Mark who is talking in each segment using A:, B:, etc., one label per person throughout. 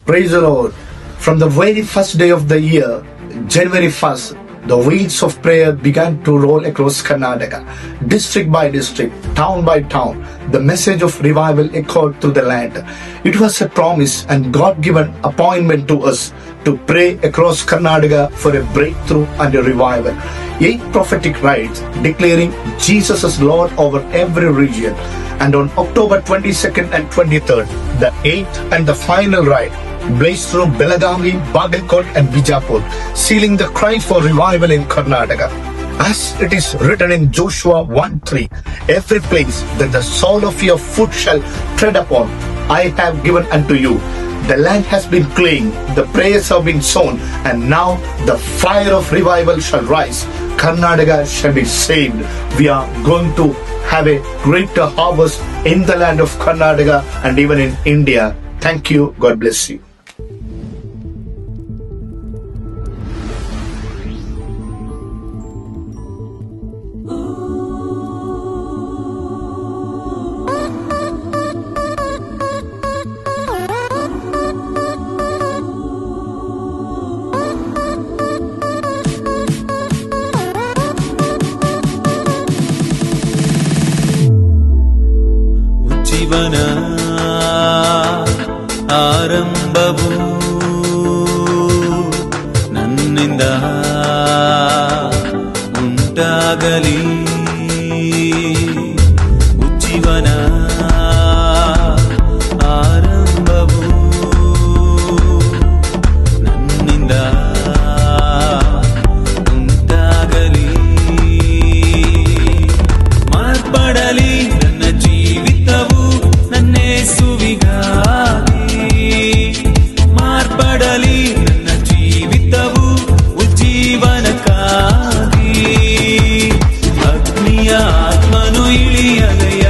A: Praise the Lord. From the very first day of the year, January 1st, the wheels of prayer began to roll across Karnataka. District by district, town by town, the message of revival echoed through the land. It was a promise and God-given appointment to us to pray across Karnataka for a breakthrough and a revival. 8 prophetic rites declaring Jesus as Lord over every region. And on October 22nd and 23rd, the 8th and the final rite blazed through Belagavi, Bagalkot and Bijapur, sealing the cry for revival in Karnataka. As it is written in Joshua 1:3, every place that the sole of your foot shall tread upon, I have given unto you. The land has been clean, the prayers have been sown, and now the fire of revival shall rise. Karnataka shall be saved. We are going to have a greater harvest in the land of Karnataka and even in India. Thank you. God bless you.
B: ಜೀವನ ಆರಂಭವು ನನ್ನಿಂದ ಉಂಟಾಗಲಿ. ಉಜ್ಜೀವನ ಆರಂಭವು ನನ್ನಿಂದ ಉಂಟಾಗಲಿ. ಮಾರ್ಪಡಲಿ ನನ್ನ ಜೀವಿತವು ನನ್ನೇಸುವಿಗಾಗಿ. ಮಾರ್ಪಡಲಿ ನನ್ನ ಜೀವಿತವು ಉಜ್ಜೀವನಕ್ಕಾಗಿ. ಅಗ್ನಿಯ ಆತ್ಮನು ಇಳಿಯಲೆಯ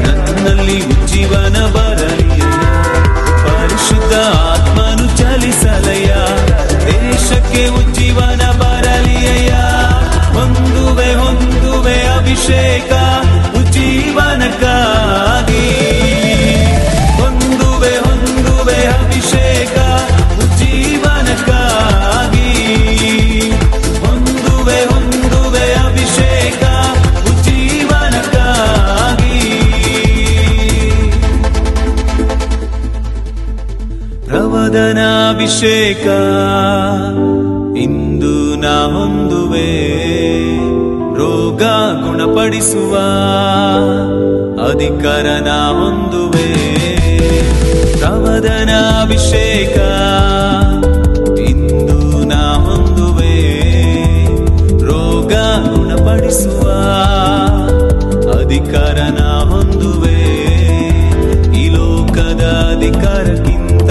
B: ನನ್ನಲ್ಲಿ ಉಜ್ಜೀವನ ಬರಲಿಯ. ಪರಿಶುದ್ಧ ಆತ್ಮನು ಚಲಿಸಲೆಯ ದೇಶಕ್ಕೆ ಉಜ್ಜೀವನ ಬರಲಿಯ. ಹೊಂದುವೆ ಹೊಂದುವೆ ಅಭಿಷೇಕ ಉಜ್ಜೀವನಕ್ಕಾಗಿ. ಹೊಂದುವೆ ಹೊಂದುವೆ ಅಭಿಷೇಕ ಉಜ್ಜೀವನಕ್ಕಾಗಿ. ಹೊಂದುವೆ ಹೊಂದುವೆ ಅಭಿಷೇಕ ಉಜ್ಜೀವನಕ್ಕಾಗಿ. ಪ್ರವದನಾಭಿಷೇಕ ಇಂದು ನಾ ಹೊಂದುವೆ. ರೋಗ ಗುಣಪಡಿಸುವ ಅಧಿಕಾರ ನಾ ಹೊಂದುವೆ. ಪ್ರವದನಾಭಿಷೇಕ ಇಂದು ನಾ ಹೊಂದುವೆ. ರೋಗ ಗುಣಪಡಿಸುವ ಅಧಿಕಾರ ನಾ ಹೊಂದುವೆ. ಈ ಲೋಕದ ಅಧಿಕಾರಕ್ಕಿಂತ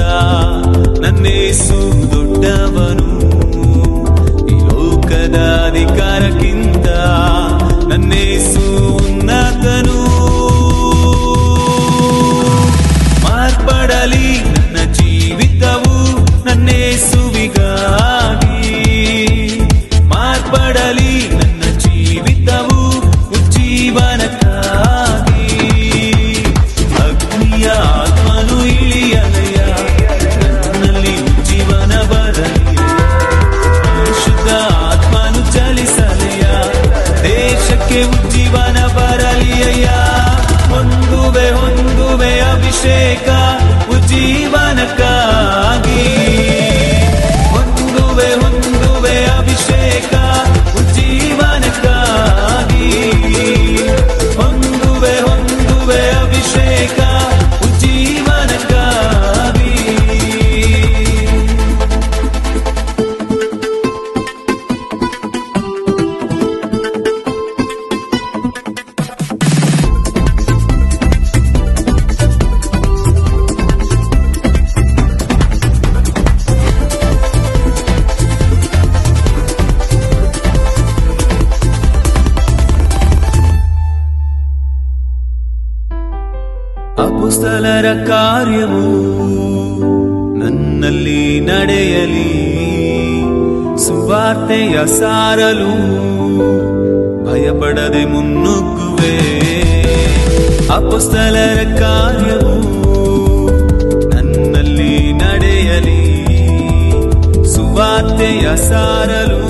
B: ನನ್ನೇಸು ದೊಡ್ಡವನು. ಈ ಲೋಕದ ಅಧಿಕಾರಕ್ಕಿಂತ ನನ್ನೇಸು ಉನ್ನತನು. ಮಾರ್ಪಡಲಿ ನನ್ನ ಜೀವಿತವು ನನ್ನೇಸುವಿಗಾಗಿ. ಮಾರ್ಪಡಲಿ ನನ್ನ ಜೀವಿತವು ಉಜ್ಜೀವನಕ್ಕಾಗಿ. ಅಗ್ನಿಯ ಆತ್ಮನು ಇಳಿಯಲೆಯ ನನ್ನಲ್ಲಿ ಉಜ್ಜೀವನ ಬರಲಿಯ. ಪರಿಶುದ್ಧ ಆತ್ಮನು ಚಲಿಸಲೆಯ ದೇಶಕ್ಕೆ ಉಜ್ಜೀವನ ಬರಲಿಯ. ಹೊಂದುವೆ ಹೊಂದುವೆ ಅಭಿಷೇಕ ಉಜ್ಜೀವನಕ್ಕಾಗಿ. ಹೊಂದುವೆ ಹೊಂದುವೆ ಅಭಿಷೇಕ ಉಜ್ಜೀವನಕ್ಕಾಗಿ. ಹೊಂದುವೆ ಹೊಂದುವೆ ಅಭಿಷೇಕ ಉಜ್ಜೀವನಕ್ಕಾಗಿ. ಅಪೊಸ್ತಲರ ಕಾರ್ಯವು ನನ್ನಲ್ಲಿ ನಡೆಯಲಿ. ಸುವಾರ್ತೆಯ ಸಾರಲು ಭಯಪಡದೆ ಮುನ್ನುಗ್ಗುವೆ. ಅಪೊಸ್ತಲರ ಕಾರ್ಯವು ನನ್ನಲ್ಲಿ ನಡೆಯಲಿ. ಆಸೆಯ ಸಾರಲು